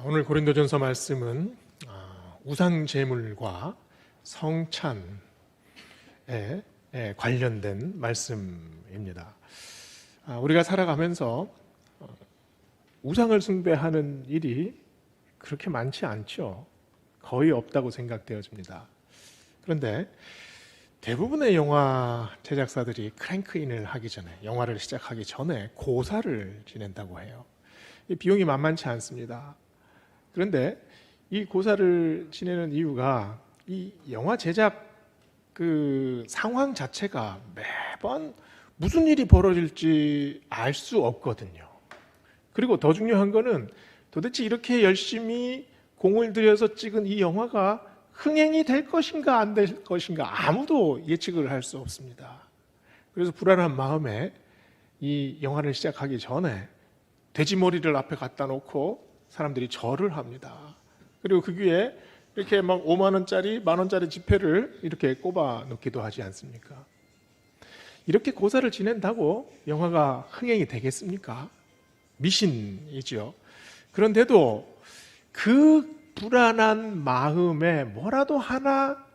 오늘 고린도전서 말씀은 우상제물과 성찬에 관련된 말씀입니다. 우리가 살아가면서 우상을 숭배하는 일이 그렇게 많지 않죠. 거의 없다고 생각되어집니다. 그런데 대부분의 영화 제작사들이 크랭크인을 하기 전에, 영화를 시작하기 전에 고사를 지낸다고 해요. 이 비용이 만만치 않습니다. 그런데 이 고사를 지내는 이유가 이 영화 제작 그 상황 자체가 매번 무슨 일이 벌어질지 알 수 없거든요. 그리고 더 중요한 거는 도대체 이렇게 열심히 공을 들여서 찍은 이 영화가 흥행이 될 것인가 안 될 것인가 아무도 예측을 할 수 없습니다. 그래서 불안한 마음에 이 영화를 시작하기 전에 돼지머리를 앞에 갖다 놓고 사람들이 절을 합니다. 그리고 그 위에 이렇게 막 5만 원짜리, 만 원짜리 지폐를 이렇게 꼽아 놓기도 하지 않습니까? 이렇게 고사를 지낸다고 영화가 흥행이 되겠습니까? 미신이죠. 그런데도 그 불안한 마음에 뭐라도 하나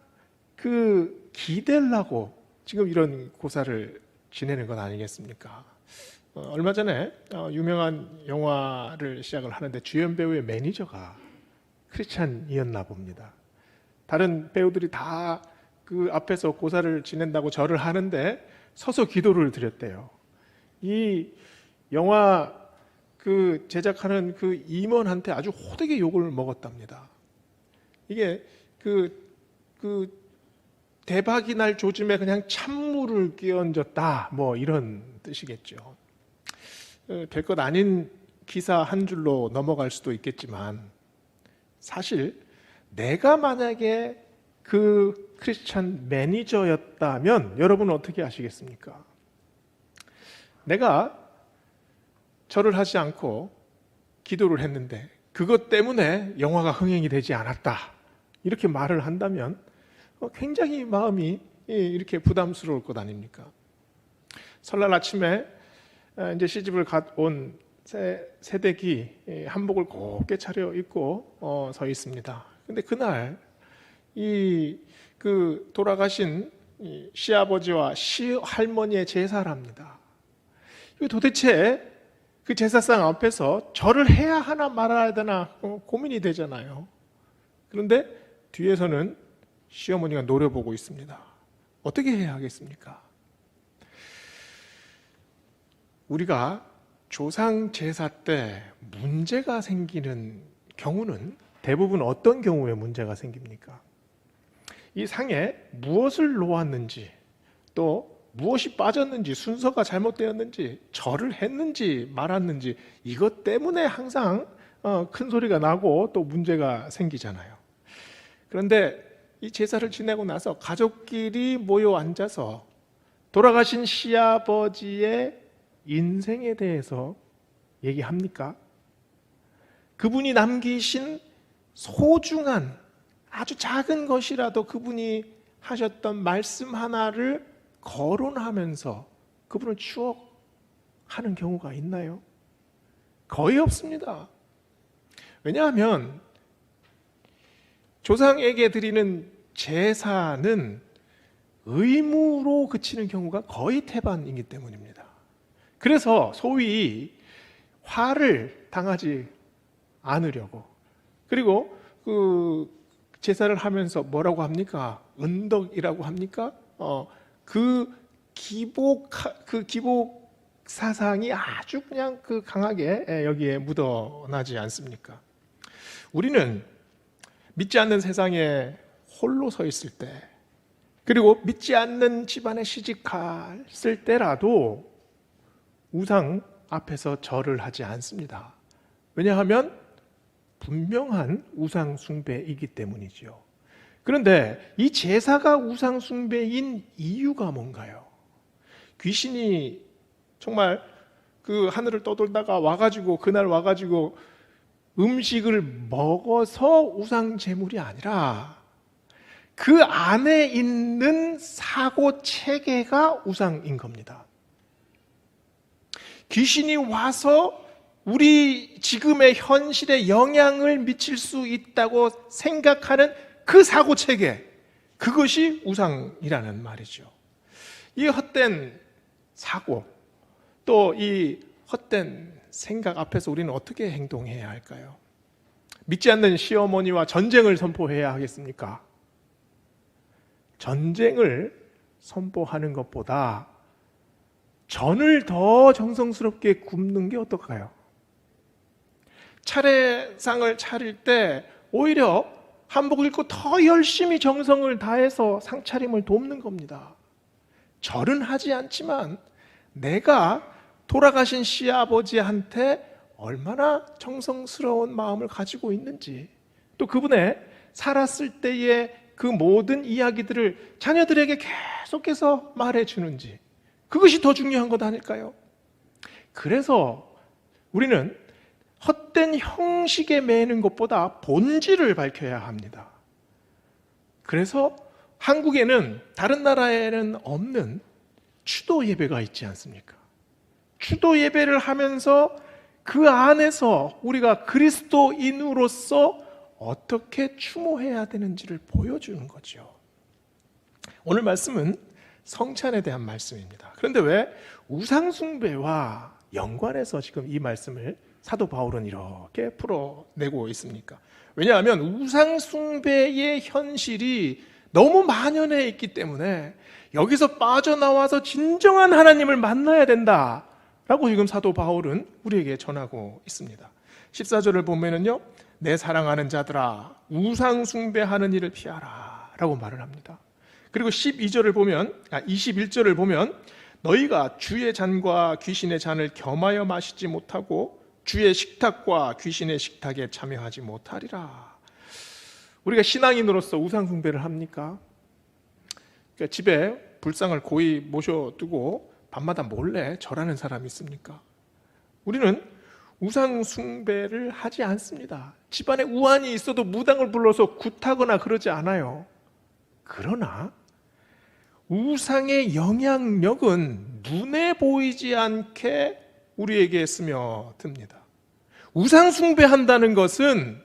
그 기대려고 지금 이런 고사를 지내는 것 아니겠습니까? 얼마 전에 유명한 영화를 시작을 하는데 주연 배우의 매니저가 크리스찬이었나 봅니다. 다른 배우들이 다 그 앞에서 고사를 지낸다고 절을 하는데 서서 기도를 드렸대요. 이 영화 그 제작하는 그 임원한테 아주 호되게 욕을 먹었답니다. 이게 그 대박이 날 조짐에 그냥 찬물을 끼얹었다 뭐 이런 뜻이겠죠. 별것 아닌 기사 한 줄로 넘어갈 수도 있겠지만 사실 내가 만약에 그 크리스찬 매니저였다면 여러분은 어떻게 하시겠습니까? 내가 절을 하지 않고 기도를 했는데 그것 때문에 영화가 흥행이 되지 않았다 이렇게 말을 한다면 굉장히 마음이 이렇게 부담스러울 것 아닙니까? 설날 아침에 이제 시집을 온 새댁이 한복을 곱게 차려 입고 서 있습니다. 근데 그날 그 돌아가신 시아버지와 시할머니의 제사랍니다. 이거 도대체 그 제사상 앞에서 절을 해야 하나 말아야 되나 고민이 되잖아요. 그런데 뒤에서는 시어머니가 노려보고 있습니다. 어떻게 해야 하겠습니까? 우리가 조상 제사 때 문제가 생기는 경우는 대부분 어떤 경우에 문제가 생깁니까? 이 상에 무엇을 놓았는지, 또 무엇이 빠졌는지, 순서가 잘못되었는지, 절을 했는지 말았는지 이것 때문에 항상 큰 소리가 나고 또 문제가 생기잖아요. 그런데 이 제사를 지내고 나서 가족끼리 모여 앉아서 돌아가신 시아버지의 인생에 대해서 얘기합니까? 그분이 남기신 소중한 아주 작은 것이라도 그분이 하셨던 말씀 하나를 거론하면서 그분을 추억하는 경우가 있나요? 거의 없습니다. 왜냐하면 조상에게 드리는 제사는 의무로 그치는 경우가 거의 태반이기 때문입니다. 그래서 소위 화를 당하지 않으려고, 그리고 그 제사를 하면서 뭐라고 합니까? 은덕이라고 합니까? 그 기복 사상이 아주 그냥 그 강하게 여기에 묻어나지 않습니까? 우리는 믿지 않는 세상에 홀로 서 있을 때, 그리고 믿지 않는 집안에 시집갔을 때라도 우상 앞에서 절을 하지 않습니다. 왜냐하면 분명한 우상 숭배이기 때문이지요. 그런데 이 제사가 우상 숭배인 이유가 뭔가요? 귀신이 정말 그 하늘을 떠돌다가 와가지고 그날 와가지고 음식을 먹어서 우상 제물이 아니라 그 안에 있는 사고 체계가 우상인 겁니다. 귀신이 와서 우리 지금의 현실에 영향을 미칠 수 있다고 생각하는 그 사고체계, 그것이 우상이라는 말이죠. 이 헛된 사고, 또 이 헛된 생각 앞에서 우리는 어떻게 행동해야 할까요? 믿지 않는 시어머니와 전쟁을 선포해야 하겠습니까? 전쟁을 선포하는 것보다 전을 더 정성스럽게 굽는 게 어떨까요? 차례상을 차릴 때 오히려 한복을 입고 더 열심히 정성을 다해서 상차림을 돕는 겁니다. 절은 하지 않지만 내가 돌아가신 시아버지한테 얼마나 정성스러운 마음을 가지고 있는지, 또 그분의 살았을 때의 그 모든 이야기들을 자녀들에게 계속해서 말해주는지, 그것이 더 중요한 것 아닐까요? 그래서 우리는 헛된 형식에 매는 것보다 본질을 밝혀야 합니다. 그래서 한국에는 다른 나라에는 없는 추도 예배가 있지 않습니까? 추도 예배를 하면서 그 안에서 우리가 그리스도인으로서 어떻게 추모해야 되는지를 보여주는 거죠. 오늘 말씀은 성찬에 대한 말씀입니다. 그런데 왜 우상숭배와 연관해서 지금 이 말씀을 사도 바울은 이렇게 풀어내고 있습니까? 왜냐하면 우상숭배의 현실이 너무 만연해 있기 때문에 여기서 빠져나와서 진정한 하나님을 만나야 된다라고 지금 사도 바울은 우리에게 전하고 있습니다. 14절을 보면은요, 내 사랑하는 자들아 우상숭배하는 일을 피하라 라고 말을 합니다. 그리고 21절을 보면 너희가 주의 잔과 귀신의 잔을 겸하여 마시지 못하고 주의 식탁과 귀신의 식탁에 참여하지 못하리라. 우리가 신앙인으로서 우상숭배를 합니까? 그러니까 집에 불상을 고이 모셔두고 밤마다 몰래 절하는 사람이 있습니까? 우리는 우상숭배를 하지 않습니다. 집안에 우환이 있어도 무당을 불러서 굿하거나 그러지 않아요. 그러나 우상의 영향력은 눈에 보이지 않게 우리에게 스며듭니다. 우상숭배한다는 것은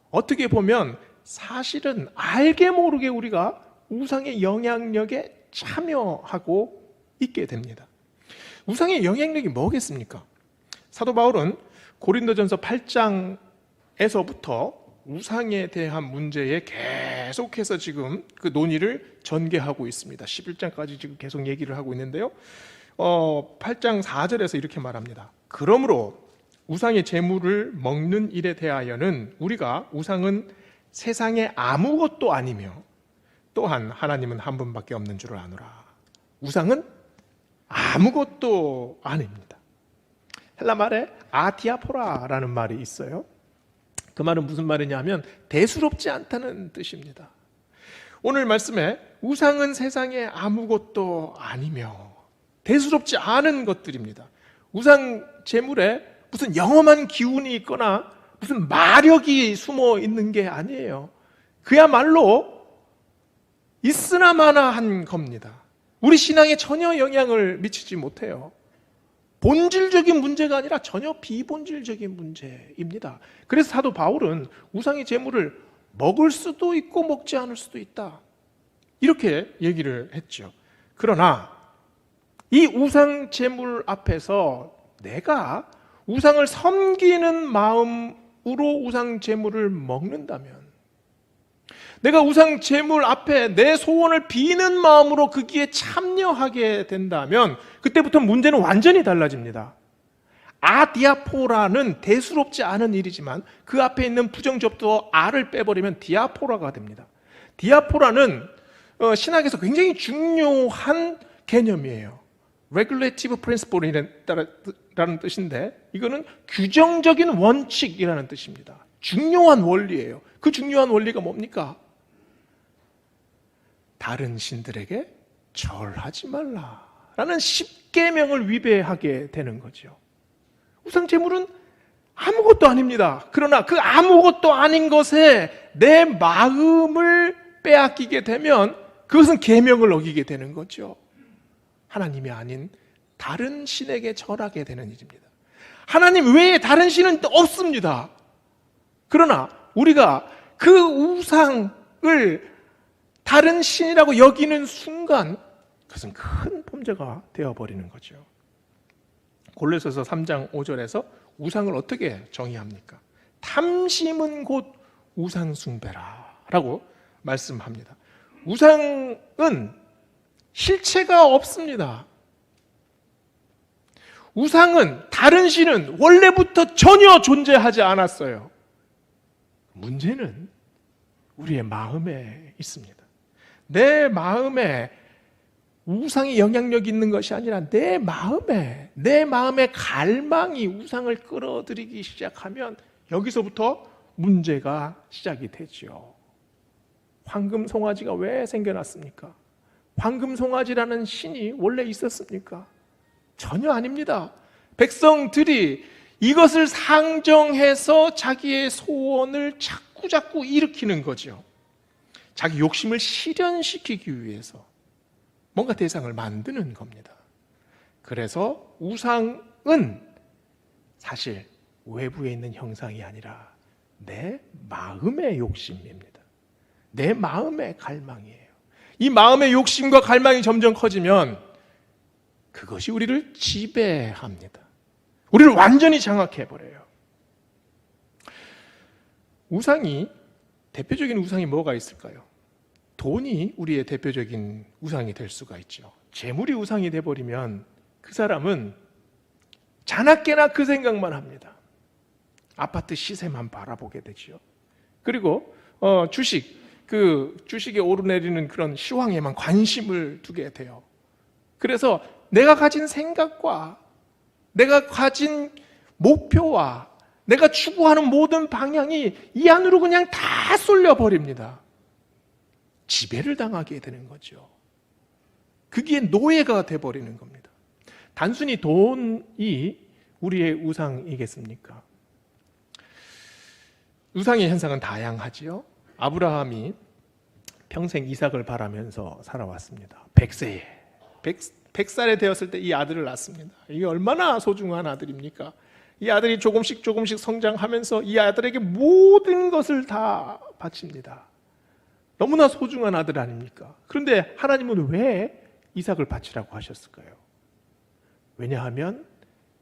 어떻게 보면 사실은 알게 모르게 우리가 우상의 영향력에 참여하고 있게 됩니다. 우상의 영향력이 뭐겠습니까? 사도 바울은 고린도전서 8장에서부터 우상에 대한 문제에 계속해서 지금 그 논의를 전개하고 있습니다. 11장까지 지금 계속 얘기를 하고 있는데요. 8장 4절에서 이렇게 말합니다. 그러므로 우상의 제물을 먹는 일에 대하여는 우리가 우상은 세상에 아무것도 아니며 또한 하나님은 한 분밖에 없는 줄을 아노라. 우상은 아무것도 아닙니다. 헬라 말에 아디아포라라는 말이 있어요. 그 말은 무슨 말이냐면 대수롭지 않다는 뜻입니다. 오늘 말씀에 우상은 세상에 아무것도 아니며 대수롭지 않은 것들입니다. 우상 제물에 무슨 영험한 기운이 있거나 무슨 마력이 숨어 있는 게 아니에요. 그야말로 있으나 마나한 겁니다. 우리 신앙에 전혀 영향을 미치지 못해요. 본질적인 문제가 아니라 전혀 비본질적인 문제입니다. 그래서 사도 바울은 우상의 제물을 먹을 수도 있고 먹지 않을 수도 있다, 이렇게 얘기를 했죠. 그러나 이 우상 제물 앞에서 내가 우상을 섬기는 마음으로 우상 제물을 먹는다면, 내가 우상 제물 앞에 내 소원을 비는 마음으로 거기에 참여하게 된다면 그때부터 문제는 완전히 달라집니다. 아디아포라는 대수롭지 않은 일이지만 그 앞에 있는 부정접두 아를 빼버리면 디아포라가 됩니다. 디아포라는 신학에서 굉장히 중요한 개념이에요. regulative principle이라는 뜻인데 이거는 규정적인 원칙이라는 뜻입니다. 중요한 원리예요. 그 중요한 원리가 뭡니까? 다른 신들에게 절하지 말라라는 10계명을 위배하게 되는 거죠. 우상 제물은 아무것도 아닙니다. 그러나 그 아무것도 아닌 것에 내 마음을 빼앗기게 되면 그것은 계명을 어기게 되는 거죠. 하나님이 아닌 다른 신에게 절하게 되는 일입니다. 하나님 외에 다른 신은 없습니다. 그러나 우리가 그 우상을 다른 신이라고 여기는 순간 그것은 큰 범죄가 되어버리는 거죠. 골로새서 3장 5절에서 우상을 어떻게 정의합니까? 탐심은 곧 우상 숭배라 라고 말씀합니다. 우상은 실체가 없습니다. 우상은, 다른 신은 원래부터 전혀 존재하지 않았어요. 문제는 우리의 마음에 있습니다. 내 마음에 우상이 영향력이 있는 것이 아니라 내 마음의 갈망이 우상을 끌어들이기 시작하면 여기서부터 문제가 시작이 되죠. 황금송아지가 왜 생겨났습니까? 황금송아지라는 신이 원래 있었습니까? 전혀 아닙니다. 백성들이 이것을 상정해서 자기의 소원을 자꾸 일으키는 거죠. 자기 욕심을 실현시키기 위해서 뭔가 대상을 만드는 겁니다. 그래서 우상은 사실 외부에 있는 형상이 아니라 내 마음의 욕심입니다. 내 마음의 갈망이에요. 이 마음의 욕심과 갈망이 점점 커지면 그것이 우리를 지배합니다. 우리를 완전히 장악해버려요. 대표적인 우상이 뭐가 있을까요? 돈이 우리의 대표적인 우상이 될 수가 있죠. 재물이 우상이 돼버리면 그 사람은 자나깨나 그 생각만 합니다. 아파트 시세만 바라보게 되죠. 그리고 주식에 오르내리는 그런 시황에만 관심을 두게 돼요. 그래서 내가 가진 생각과 내가 가진 목표와 내가 추구하는 모든 방향이 이 안으로 그냥 다 쏠려버립니다. 지배를 당하게 되는 거죠. 그게 노예가 돼버리는 겁니다. 단순히 돈이 우리의 우상이겠습니까? 우상의 현상은 다양하지요. 아브라함이 평생 이삭을 바라면서 살아왔습니다. 100살에 되었을 때 이 아들을 낳습니다. 이게 얼마나 소중한 아들입니까? 이 아들이 조금씩 성장하면서 이 아들에게 모든 것을 다 바칩니다. 너무나 소중한 아들 아닙니까? 그런데 하나님은 왜 이삭을 바치라고 하셨을까요? 왜냐하면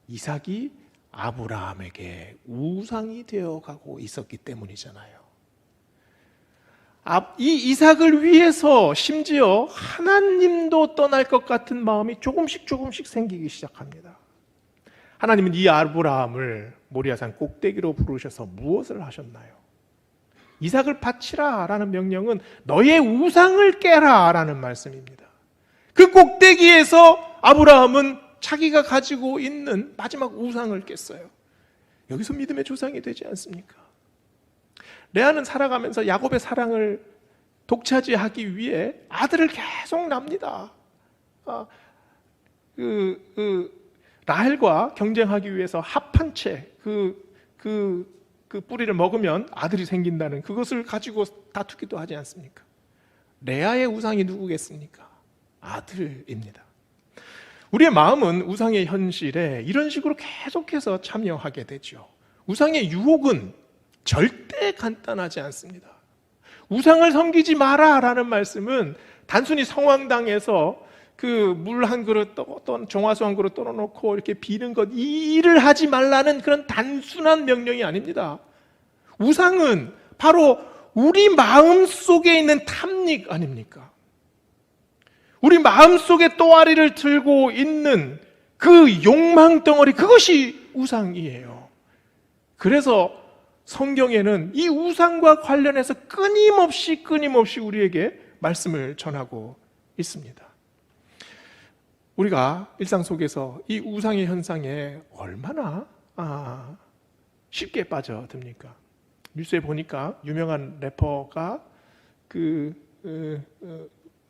이삭이 아브라함에게 우상이 되어가고 있었기 때문이잖아요. 이 이삭을 위해서 심지어 하나님도 떠날 것 같은 마음이 조금씩 생기기 시작합니다. 하나님은 이 아브라함을 모리아산 꼭대기로 부르셔서 무엇을 하셨나요? 이삭을 바치라 라는 명령은 너의 우상을 깨라 라는 말씀입니다. 그 꼭대기에서 아브라함은 자기가 가지고 있는 마지막 우상을 깼어요. 여기서 믿음의 조상이 되지 않습니까? 레아는 살아가면서 야곱의 사랑을 독차지하기 위해 아들을 계속 낳습니다. 라헬과 경쟁하기 위해서 합한 채 그 뿌리를 먹으면 아들이 생긴다는 그것을 가지고 다투기도 하지 않습니까? 레아의 우상이 누구겠습니까? 아들입니다. 우리의 마음은 우상의 현실에 이런 식으로 계속해서 참여하게 되죠. 우상의 유혹은 절대 간단하지 않습니다. 우상을 섬기지 마라 라는 말씀은 단순히 성황당에서 그 물 한 그릇 또는 정화수 한 그릇 떨어놓고 이렇게 비는 것, 이 일을 하지 말라는 그런 단순한 명령이 아닙니다. 우상은 바로 우리 마음 속에 있는 탐닉 아닙니까? 우리 마음 속에 또아리를 들고 있는 그 욕망 덩어리, 그것이 우상이에요. 그래서 성경에는 이 우상과 관련해서 끊임없이 우리에게 말씀을 전하고 있습니다. 우리가 일상 속에서 이 우상의 현상에 얼마나 쉽게 빠져듭니까? 뉴스에 보니까 유명한 래퍼가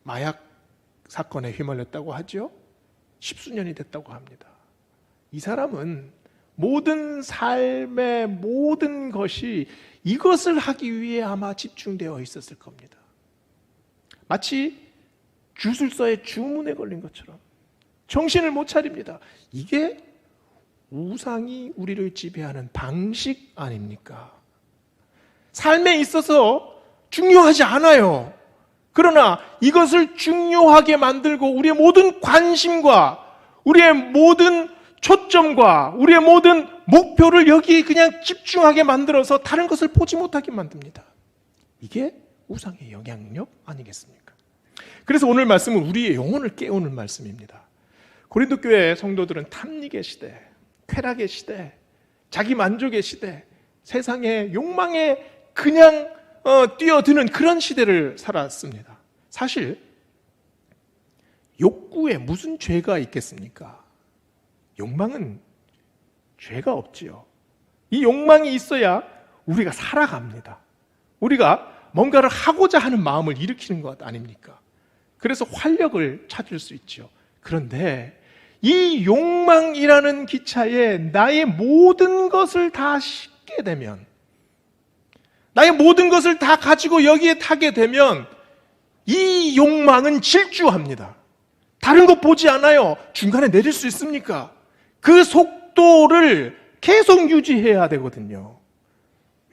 마약 사건에 휘말렸다고 하죠. 10수년이 됐다고 합니다. 이 사람은 모든 삶의 모든 것이 이것을 하기 위해 아마 집중되어 있었을 겁니다. 마치 주술서의 주문에 걸린 것처럼 정신을 못 차립니다. 이게 우상이 우리를 지배하는 방식 아닙니까? 삶에 있어서 중요하지 않아요. 그러나 이것을 중요하게 만들고 우리의 모든 관심과 우리의 모든 초점과 우리의 모든 목표를 여기에 그냥 집중하게 만들어서 다른 것을 보지 못하게 만듭니다. 이게 우상의 영향력 아니겠습니까? 그래서 오늘 말씀은 우리의 영혼을 깨우는 말씀입니다. 고린도 교회 성도들은 탐닉의 시대, 쾌락의 시대, 자기 만족의 시대, 세상의 욕망에 그냥 뛰어드는 그런 시대를 살았습니다. 사실 욕구에 무슨 죄가 있겠습니까? 욕망은 죄가 없지요. 이 욕망이 있어야 우리가 살아갑니다. 우리가 뭔가를 하고자 하는 마음을 일으키는 것 아닙니까? 그래서 활력을 찾을 수 있죠. 그런데 이 욕망이라는 기차에 나의 모든 것을 다 싣게 되면, 나의 모든 것을 다 가지고 여기에 타게 되면 이 욕망은 질주합니다. 다른 것 보지 않아요. 중간에 내릴 수 있습니까? 그 속도를 계속 유지해야 되거든요.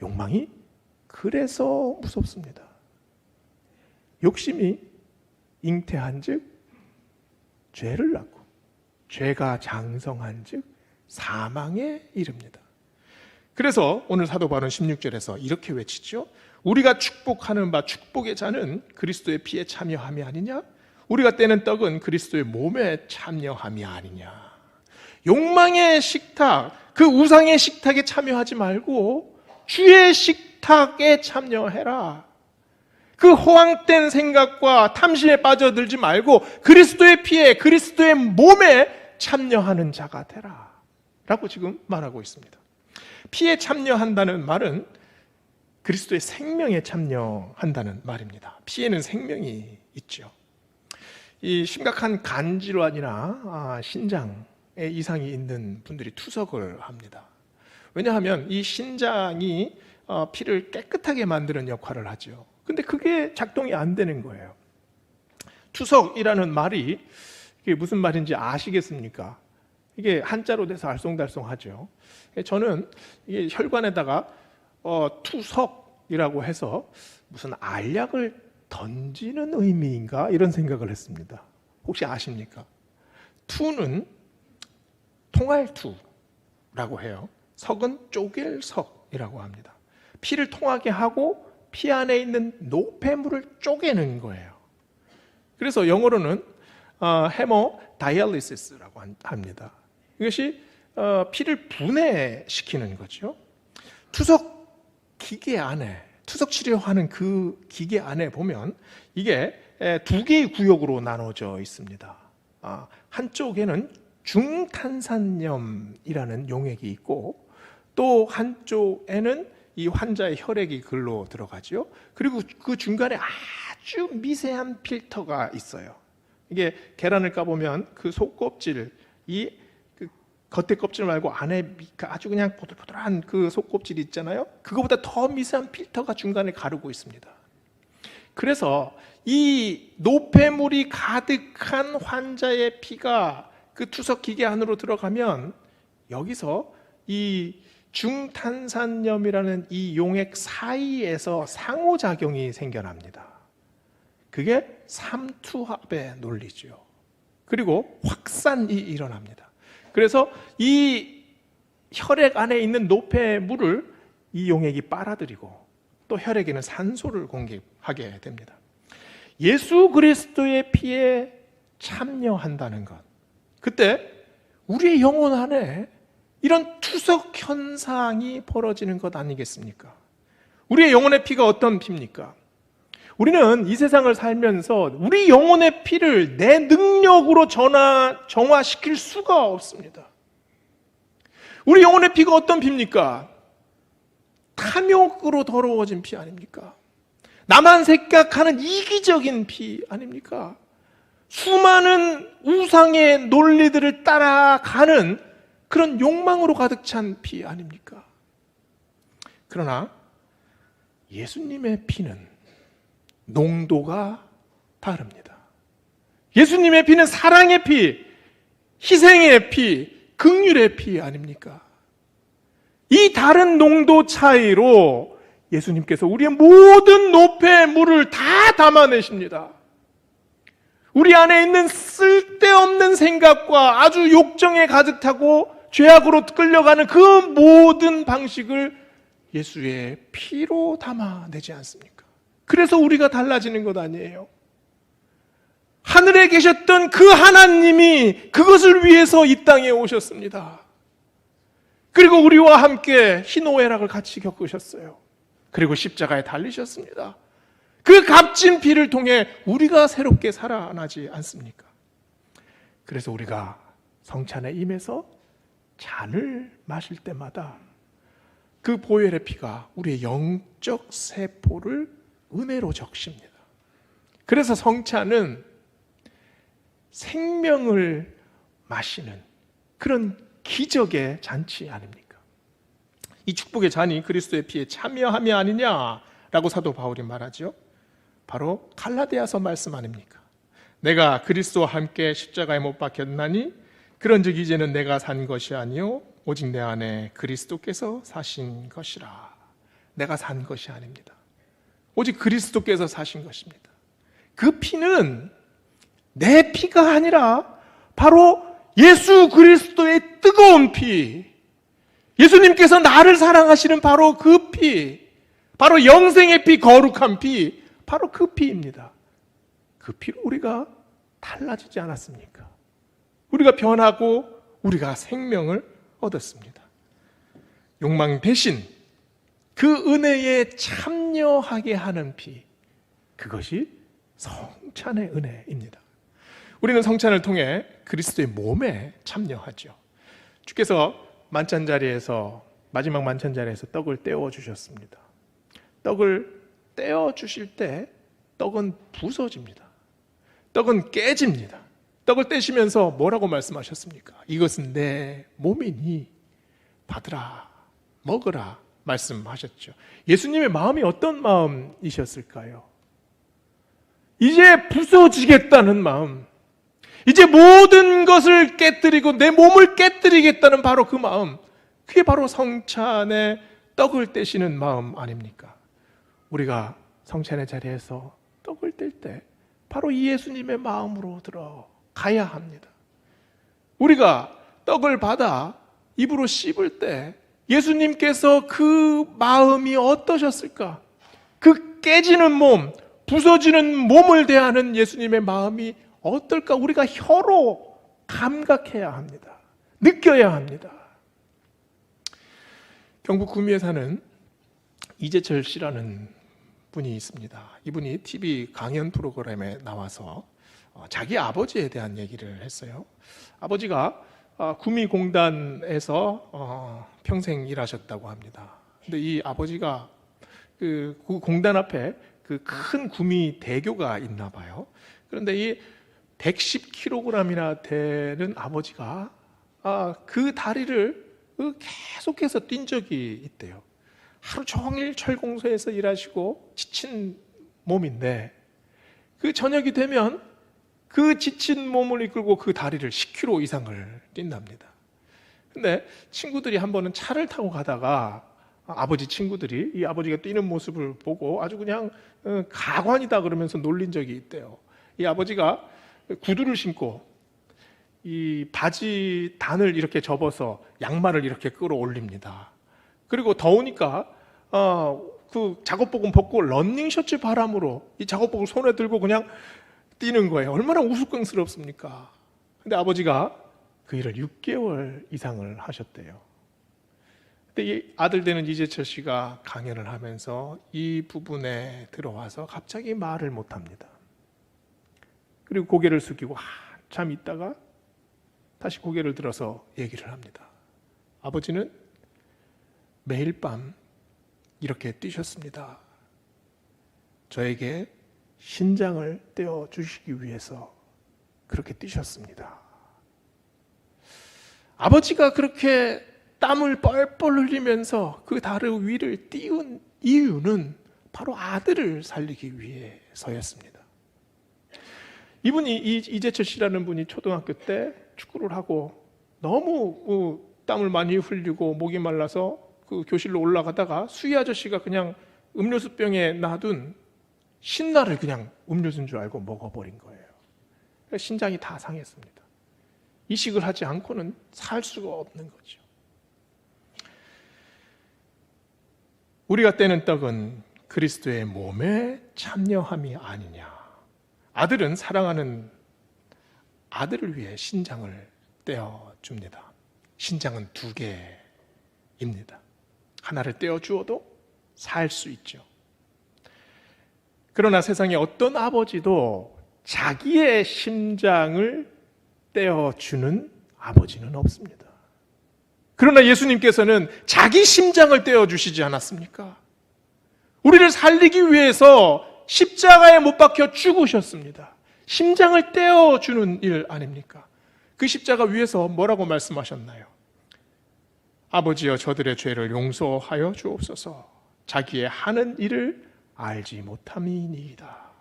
욕망이 그래서 무섭습니다. 욕심이 잉태한 즉 죄를 낳고 죄가 장성한 즉 사망에 이릅니다. 그래서 오늘 사도 바울은 16절에서 이렇게 외치죠. 우리가 축복하는 바 축복의 자는 그리스도의 피에 참여함이 아니냐? 우리가 떼는 떡은 그리스도의 몸에 참여함이 아니냐? 욕망의 식탁, 그 우상의 식탁에 참여하지 말고 주의 식탁에 참여해라. 그 허황된 생각과 탐심에 빠져들지 말고 그리스도의 피에, 그리스도의 몸에 참여하는 자가 되라 라고 지금 말하고 있습니다. 피에 참여한다는 말은 그리스도의 생명에 참여한다는 말입니다. 피에는 생명이 있죠. 이 심각한 간 질환이나 신장에 이상이 있는 분들이 투석을 합니다. 왜냐하면 이 신장이 피를 깨끗하게 만드는 역할을 하죠. 근데 그게 작동이 안 되는 거예요. 투석이라는 말이 이게 무슨 말인지 아시겠습니까? 이게 한자로 돼서 알쏭달쏭하죠. 저는 이게 혈관에다가 투석이라고 해서 무슨 알약을 던지는 의미인가 이런 생각을 했습니다. 혹시 아십니까? 투는 통할투라고 해요. 석은 쪼갤 석이라고 합니다. 피를 통하게 하고 피 안에 있는 노폐물을 쪼개는 거예요. 그래서 영어로는 헤모다이알리시스라고 합니다. 이것이 피를 분해시키는 거죠. 투석 기계 안에, 투석 치료하는 그 기계 안에 보면 이게 두 개의 구역으로 나눠져 있습니다. 한쪽에는 중탄산염이라는 용액이 있고 또 한쪽에는 이 환자의 혈액이 글로 들어가죠. 그리고 그 중간에 아주 미세한 필터가 있어요. 이게 계란을 까보면 그 속껍질, 이 겉에 껍질 말고 안에 아주 그냥 보들보들한 그 속껍질이 있잖아요. 그거보다 더 미세한 필터가 중간에 가르고 있습니다. 그래서 이 노폐물이 가득한 환자의 피가 그 투석 기계 안으로 들어가면 여기서 이 중탄산염이라는 이 용액 사이에서 상호작용이 생겨납니다. 그게 삼투압의 논리죠. 그리고 확산이 일어납니다. 그래서 이 혈액 안에 있는 노폐물을 이 용액이 빨아들이고 또 혈액에는 산소를 공급하게 됩니다. 예수 그리스도의 피에 참여한다는 것, 그때 우리의 영혼 안에 이런 투석 현상이 벌어지는 것 아니겠습니까? 우리의 영혼의 피가 어떤 피입니까? 우리는 이 세상을 살면서 우리 영혼의 피를 내 능력으로 정화시킬 수가 없습니다. 우리 영혼의 피가 어떤 피입니까? 탐욕으로 더러워진 피 아닙니까? 나만 생각하는 이기적인 피 아닙니까? 수많은 우상의 논리들을 따라가는 그런 욕망으로 가득 찬 피 아닙니까? 그러나 예수님의 피는 농도가 다릅니다. 예수님의 피는 사랑의 피, 희생의 피, 긍휼의 피 아닙니까? 이 다른 농도 차이로 예수님께서 우리의 모든 노폐의 물을 다 담아내십니다. 우리 안에 있는 쓸데없는 생각과 아주 욕정에 가득 타고 죄악으로 끌려가는 그 모든 방식을 예수의 피로 담아내지 않습니까? 그래서 우리가 달라지는 것 아니에요. 하늘에 계셨던 그 하나님이 그것을 위해서 이 땅에 오셨습니다. 그리고 우리와 함께 희노애락을 같이 겪으셨어요. 그리고 십자가에 달리셨습니다. 그 값진 피를 통해 우리가 새롭게 살아나지 않습니까? 그래서 우리가 성찬에 임해서 잔을 마실 때마다 그 보혈의 피가 우리의 영적 세포를 은혜로 적십니다. 그래서 성찬은 생명을 마시는 그런 기적의 잔치 아닙니까? 이 축복의 잔이 그리스도의 피에 참여함이 아니냐라고 사도 바울이 말하죠. 바로 갈라디아서 말씀 아닙니까? 내가 그리스도와 함께 십자가에 못 박혔나니 그런즉 이제는 내가 산 것이 아니요 오직 내 안에 그리스도께서 사신 것이라. 내가 산 것이 아닙니다. 오직 그리스도께서 사신 것입니다. 그 피는 내 피가 아니라 바로 예수 그리스도의 뜨거운 피, 예수님께서 나를 사랑하시는 바로 그 피, 바로 영생의 피, 거룩한 피, 바로 그 피입니다. 그 피로 우리가 달라지지 않았습니까? 우리가 변하고 우리가 생명을 얻었습니다. 욕망 대신 그 은혜에 참여하게 하는 피, 그것이 성찬의 은혜입니다. 우리는 성찬을 통해 그리스도의 몸에 참여하죠. 주께서 만찬자리에서, 마지막 만찬자리에서 떡을 떼어 주셨습니다. 떡을 떼어 주실 때 떡은 부서집니다. 떡은 깨집니다. 떡을 떼시면서 뭐라고 말씀하셨습니까? 이것은 내 몸이니 받으라, 먹으라 말씀하셨죠. 예수님의 마음이 어떤 마음이셨을까요? 이제 부서지겠다는 마음, 이제 모든 것을 깨뜨리고 내 몸을 깨뜨리겠다는 바로 그 마음, 그게 바로 성찬의 떡을 떼시는 마음 아닙니까? 우리가 성찬의 자리에서 떡을 뗄 때 바로 이 예수님의 마음으로 들어가야 합니다. 우리가 떡을 받아 입으로 씹을 때 예수님께서 그 마음이 어떠셨을까? 그 깨지는 몸, 부서지는 몸을 대하는 예수님의 마음이 어떨까? 우리가 혀로 감각해야 합니다. 느껴야 합니다. 경북 구미에 사는 이재철 씨라는 분이 있습니다. 이분이 TV 강연 프로그램에 나와서 자기 아버지에 대한 얘기를 했어요. 아버지가 구미공단에서 평생 일하셨다고 합니다. 근데 이 아버지가 그 공단 앞에 그 큰 구미 대교가 있나 봐요. 그런데 이 110kg이나 되는 아버지가 그 다리를 계속해서 뛴 적이 있대요. 하루 종일 철공소에서 일하시고 지친 몸인데 그 저녁이 되면 그 지친 몸을 이끌고 그 다리를 10km 이상을 뛴답니다. 근데 친구들이 한 번은 차를 타고 가다가 아버지 친구들이 이 아버지가 뛰는 모습을 보고 아주 그냥 가관이다 그러면서 놀린 적이 있대요. 이 아버지가 구두를 신고 이 바지 단을 이렇게 접어서 양말을 이렇게 끌어올립니다. 그리고 더우니까 그 작업복은 벗고 러닝 셔츠 바람으로 이 작업복을 손에 들고 그냥 뛰는 거예요. 얼마나 우스꽝스럽습니까? 근데 아버지가 그 일을 6개월 이상을 하셨대요. 근데 이 아들 되는 이재철 씨가 강연을 하면서 이 부분에 들어와서 갑자기 말을 못합니다. 그리고 고개를 숙이고 한참 있다가 다시 고개를 들어서 얘기를 합니다. 아버지는 매일 밤 이렇게 뛰셨습니다. 저에게 신장을 떼어 주시기 위해서 그렇게 뛰셨습니다. 아버지가 그렇게 땀을 뻘뻘 흘리면서 그 다리 위를 띄운 이유는 바로 아들을 살리기 위해서였습니다. 이분이 이재철 씨라는 분이 초등학교 때 축구를 하고 너무 땀을 많이 흘리고 목이 말라서 그 교실로 올라가다가 수희 아저씨가 그냥 음료수 병에 놔둔 신라를 그냥 음료수인 줄 알고 먹어버린 거예요. 신장이 다 상했습니다. 이식을 하지 않고는 살 수가 없는 거죠. 우리가 떼는 떡은 그리스도의 몸에 참여함이 아니냐. 아들은 사랑하는 아들을 위해 신장을 떼어줍니다. 신장은 2개입니다. 하나를 떼어주어도 살 수 있죠. 그러나 세상에 어떤 아버지도 자기의 심장을 떼어주는 아버지는 없습니다. 그러나 예수님께서는 자기 심장을 떼어주시지 않았습니까? 우리를 살리기 위해서 십자가에 못 박혀 죽으셨습니다. 심장을 떼어주는 일 아닙니까? 그 십자가 위에서 뭐라고 말씀하셨나요? 아버지여 저들의 죄를 용서하여 주옵소서. 자기의 하는 일을 알지 못함이니이다.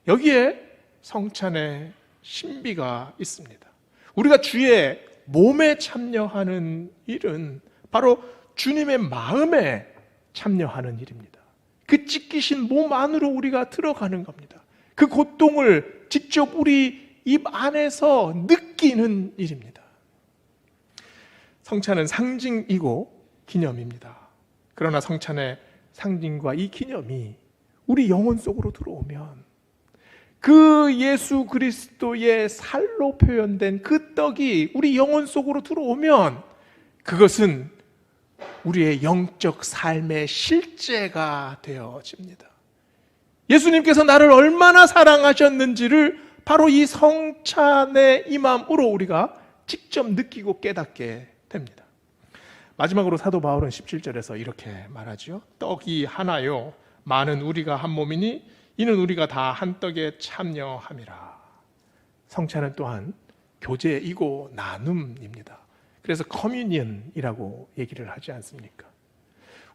여기에 성찬의 신비가 있습니다. 우리가 주의 몸에 참여하는 일은 바로 주님의 마음에 참여하는 일입니다. 그 찢기신 몸 안으로 우리가 들어가는 겁니다. 그 고통을 직접 우리 입 안에서 느끼는 일입니다. 성찬은 상징이고 기념입니다. 그러나 성찬의 상징과 이 기념이 우리 영혼 속으로 들어오면 그 예수 그리스도의 살로 표현된 그 떡이 우리 영혼 속으로 들어오면 그것은 우리의 영적 삶의 실제가 되어집니다. 예수님께서 나를 얼마나 사랑하셨는지를 바로 이 성찬의 임함으로 우리가 직접 느끼고 깨닫게 됩니다. 마지막으로 사도 바울은 17절에서 이렇게 말하죠. 떡이 하나요 많은 우리가 한 몸이니 이는 우리가 다 한 떡에 참여함이라. 성찬은 또한 교제이고 나눔입니다. 그래서 커뮤니언이라고 얘기를 하지 않습니까?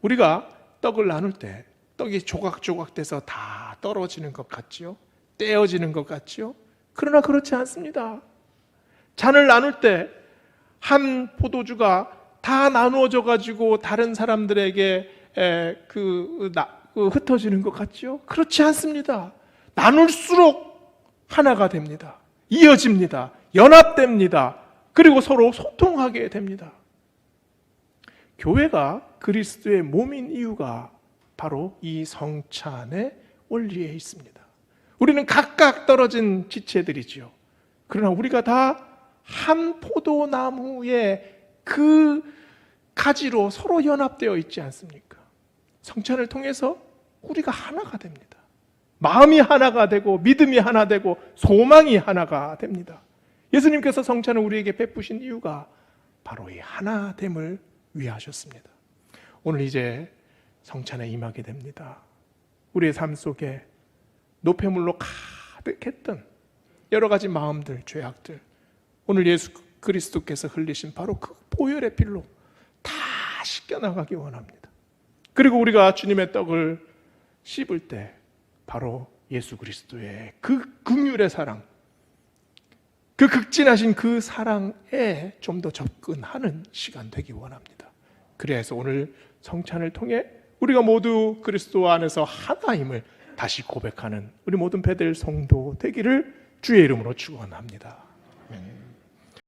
우리가 떡을 나눌 때 떡이 조각조각 돼서 다 떨어지는 것 같지요? 떼어지는 것 같지요? 그러나 그렇지 않습니다. 잔을 나눌 때 한 포도주가 다 나누어져 가지고 다른 사람들에게 흩어지는 것 같지요? 그렇지 않습니다. 나눌수록 하나가 됩니다. 이어집니다. 연합됩니다. 그리고 서로 소통하게 됩니다. 교회가 그리스도의 몸인 이유가 바로 이 성찬의 원리에 있습니다. 우리는 각각 떨어진 지체들이지요. 그러나 우리가 다 한 포도나무의 그 가지로 서로 연합되어 있지 않습니까? 성찬을 통해서 우리가 하나가 됩니다. 마음이 하나가 되고 믿음이 하나 되고 소망이 하나가 됩니다. 예수님께서 성찬을 우리에게 베푸신 이유가 바로 이 하나됨을 위하셨습니다. 오늘 이제 성찬에 임하게 됩니다. 우리의 삶 속에 노폐물로 가득했던 여러 가지 마음들, 죄악들, 오늘 예수 그리스도께서 흘리신 바로 그 보혈의 피로 다 씻겨나가기 원합니다. 그리고 우리가 주님의 떡을 씹을 때 바로 예수 그리스도의 그 긍휼의 사랑, 그 극진하신 그 사랑에 좀 더 접근하는 시간 되기 원합니다. 그래서 오늘 성찬을 통해 우리가 모두 그리스도 안에서 하나임을 다시 고백하는 우리 모든 베델 성도 되기를 주의 이름으로 축원합니다. 아멘.